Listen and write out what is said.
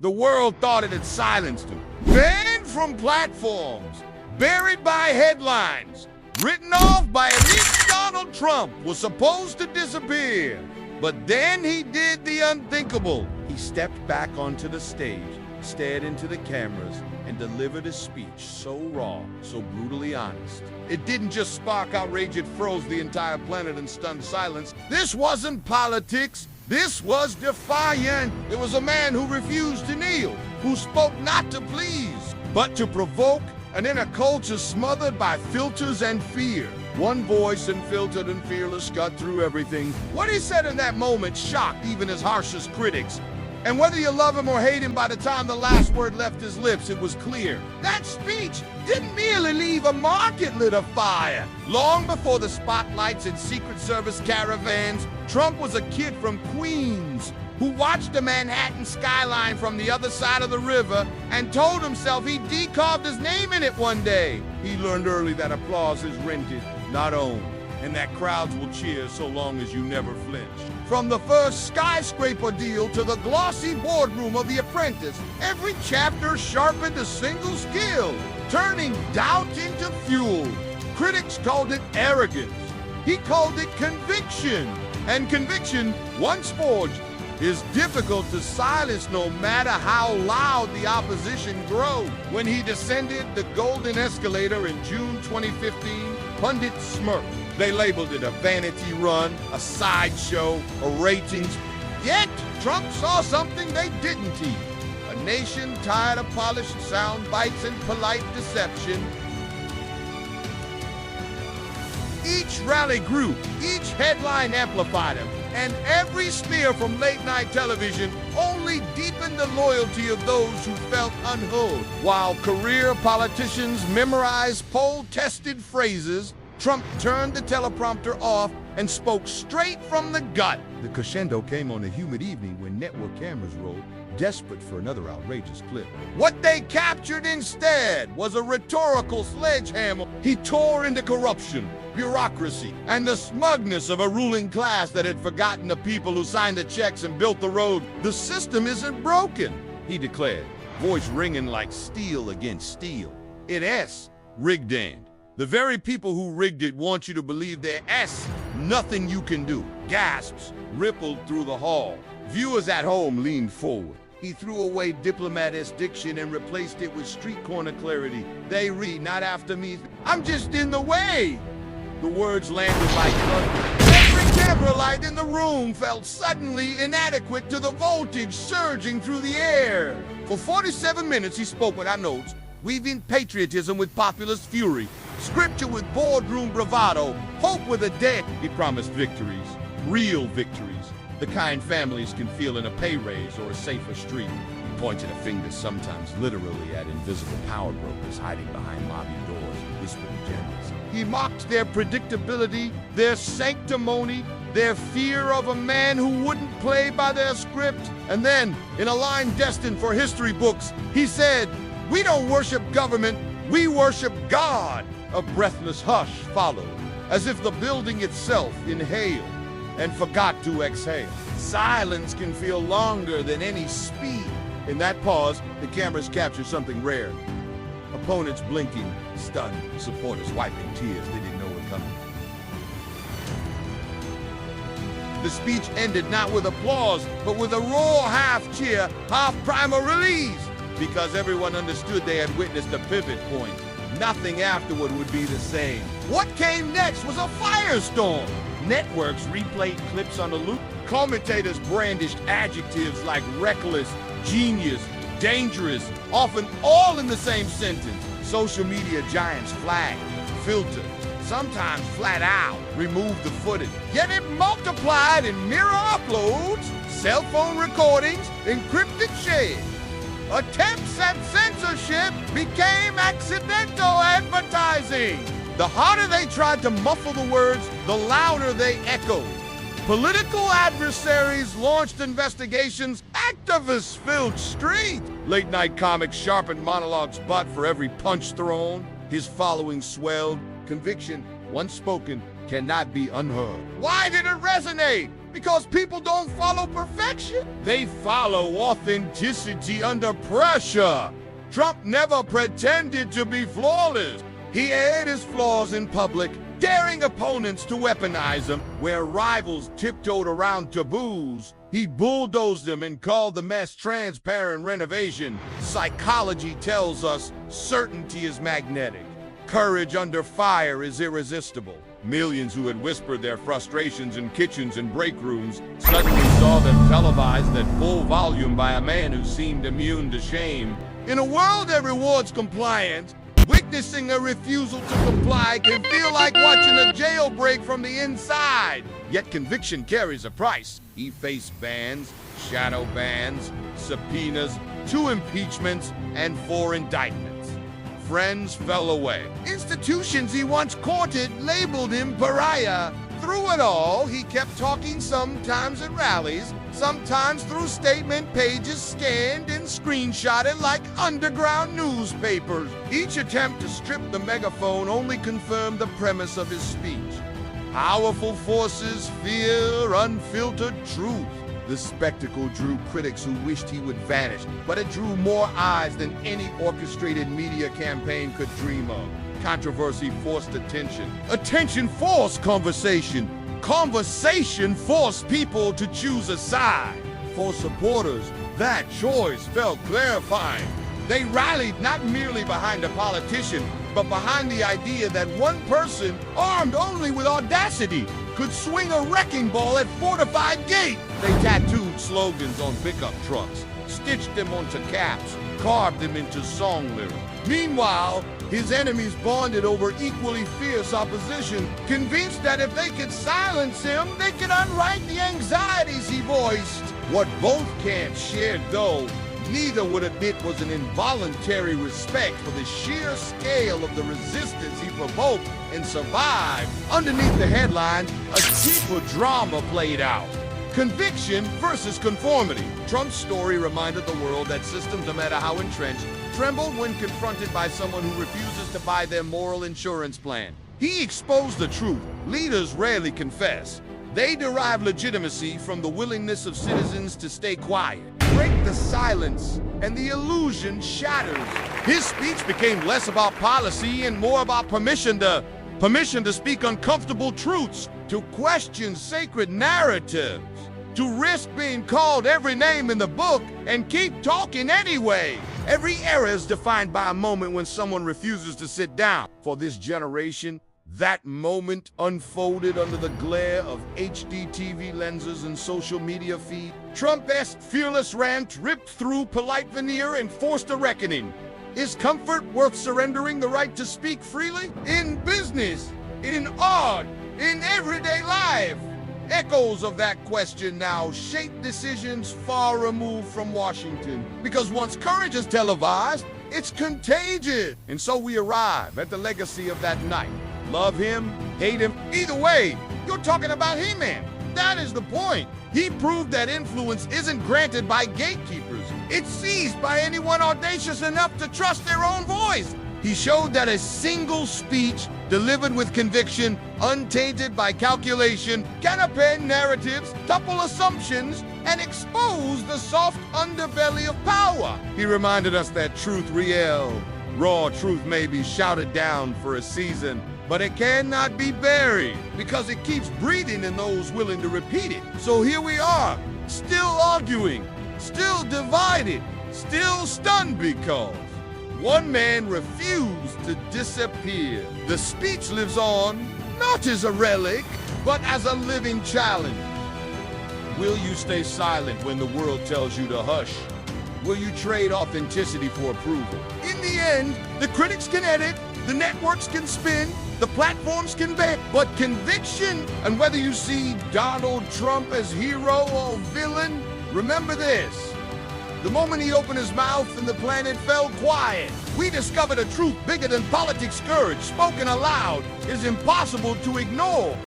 The world thought it had silenced him. Banned from platforms, buried by headlines, written off by elite Donald Trump, was supposed to disappear. But then he did the unthinkable. He stepped back onto the stage, stared into the cameras, and delivered a speech so raw, so brutally honest. It didn't just spark outrage, it froze the entire planet in stunned silence. This wasn't politics. This was defiant. It was a man who refused to kneel, who spoke not to please, but to provoke, and in a culture smothered by filters and fear. One voice, unfiltered and fearless, cut through everything. What he said in that moment shocked even his harshest critics. And whether you love him or hate him, by the time the last word left his lips, it was clear. That speech didn't merely leave a mark, it lit a fire. Long before the spotlights and Secret Service caravans, Trump was a kid from Queens who watched the Manhattan skyline from the other side of the river and told himself he'd decarved his name in it one day. He learned early that applause is rented, not owned, and that crowds will cheer so long as you never flinch. From the first skyscraper deal to the glossy boardroom of The Apprentice, every chapter sharpened a single skill, turning doubt into fuel. Critics called it arrogance. He called it conviction. And conviction, once forged, is difficult to silence no matter how loud the opposition grows. When he descended the golden escalator in June 2015, pundits smirked. They labeled it a vanity run, a sideshow, a ratings. Yet, Trump saw something they didn't eat. A nation tired of polished sound bites and polite deception. Each rally grew, each headline amplified him, and every smear from late-night television only deepened the loyalty of those who felt unheard. While career politicians memorized poll-tested phrases, Trump turned the teleprompter off and spoke straight from the gut. The crescendo came on a humid evening when network cameras rolled, desperate for another outrageous clip. What they captured instead was a rhetorical sledgehammer. He tore into corruption, bureaucracy, and the smugness of a ruling class that had forgotten the people who signed the checks and built the road. The system isn't broken, he declared, voice ringing like steel against steel. It's rigged in. The very people who rigged it want you to believe there's nothing you can do. Gasps rippled through the hall. Viewers at home leaned forward. He threw away diplomatist diction and replaced it with street corner clarity. They read, not after me. I'm just in the way. The words landed like thunder. Every camera light in the room felt suddenly inadequate to the voltage surging through the air. For 47 minutes, he spoke without notes, weaving patriotism with populist fury, scripture with boardroom bravado, hope with a day. He promised victories, real victories, the kind families can feel in a pay raise or a safer street. He pointed a finger, sometimes literally, at invisible power brokers hiding behind lobby doors and whispered agendas. He mocked their predictability, their sanctimony, their fear of a man who wouldn't play by their script. And then, in a line destined for history books, he said, "We don't worship government, we worship God." A breathless hush followed, as if the building itself inhaled and forgot to exhale. Silence can feel longer than any speed. In that pause, the cameras captured something rare. Opponents blinking, stunned, supporters wiping tears they didn't know were coming. The speech ended not with applause, but with a raw half-cheer, half-primer release, because everyone understood they had witnessed a pivot point. Nothing afterward would be the same. What came next was a firestorm. Networks replayed clips on the loop. Commentators brandished adjectives like reckless, genius, dangerous, often all in the same sentence. Social media giants flagged, filtered, sometimes flat out removed the footage. Yet it multiplied in mirror uploads, cell phone recordings, encrypted shares. Attempts at censorship became accidental advertising. The harder they tried to muffle the words, the louder they echoed. Political adversaries launched investigations. Activists filled streets. Late-night comics sharpened monologues, but for every punch thrown, his following swelled. Conviction, once spoken, cannot be unheard. Why did it resonate? Because people don't follow perfection. They follow authenticity under pressure. Trump never pretended to be flawless. He aired his flaws in public, daring opponents to weaponize them. Where rivals tiptoed around taboos, he bulldozed them and called the mess transparent renovation. Psychology tells us certainty is magnetic. Courage under fire is irresistible. Millions who had whispered their frustrations in kitchens and break rooms suddenly saw them televised at full volume by a man who seemed immune to shame. In a world that rewards compliance, witnessing a refusal to comply can feel like watching a jailbreak from the inside. Yet conviction carries a price. He faced bans, shadow bans, subpoenas, 2 impeachments, and 4 indictments. Friends fell away. Institutions he once courted labeled him pariah. Through it all, he kept talking, sometimes at rallies, sometimes through statement pages scanned and screenshotted like underground newspapers. Each attempt to strip the megaphone only confirmed the premise of his speech. Powerful forces fear unfiltered truth. The spectacle drew critics who wished he would vanish, but it drew more eyes than any orchestrated media campaign could dream of. Controversy forced attention. Attention forced conversation. Conversation forced people to choose a side. For supporters, that choice felt clarifying. They rallied not merely behind a politician, but behind the idea that one person, armed only with audacity, could swing a wrecking ball at fortified gate. They tattooed slogans on pickup trucks, stitched them onto caps, carved them into song lyrics. Meanwhile, his enemies bonded over equally fierce opposition, convinced that if they could silence him, they could unwrite the anxieties he voiced. What both camps shared, though, neither would admit, was an involuntary respect for the sheer scale of the resistance he provoked and survived. Underneath the headlines, a deeper drama played out. Conviction versus conformity. Trump's story reminded the world that systems, no matter how entrenched, tremble when confronted by someone who refuses to buy their moral insurance plan. He exposed the truth. Leaders rarely confess. They derive legitimacy from the willingness of citizens to stay quiet. Break the silence, and the illusion shatters. His speech became less about policy and more about permission to speak uncomfortable truths, to question sacred narratives, to risk being called every name in the book and keep talking anyway. Every era is defined by a moment when someone refuses to sit down. For this generation, that moment unfolded under the glare of HD TV lenses and social media feed. Trump-esque fearless rant ripped through polite veneer and forced a reckoning. Is comfort worth surrendering the right to speak freely? In business, in art, in everyday life. Echoes of that question now shape decisions far removed from Washington. Because once courage is televised, it's contagious. And so we arrive at the legacy of that night. Love him, hate him, either way, you're talking about He-Man. That is the point. He proved that influence isn't granted by gatekeepers. It's seized by anyone audacious enough to trust their own voice. He showed that a single speech delivered with conviction, untainted by calculation, can append narratives, topple assumptions, and expose the soft underbelly of power. He reminded us that truth real, raw truth may be shouted down for a season, but it cannot be buried because it keeps breathing in those willing to repeat it. So here we are, still arguing, still divided, still stunned because one man refused to disappear. The speech lives on, not as a relic, but as a living challenge. Will you stay silent when the world tells you to hush? Will you trade authenticity for approval? In the end, the critics can edit, the networks can spin, the platforms can ban, but conviction, and whether you see Donald Trump as hero or villain, remember this. The moment he opened his mouth and the planet fell quiet, we discovered a truth bigger than politics' scourge, spoken aloud, is impossible to ignore.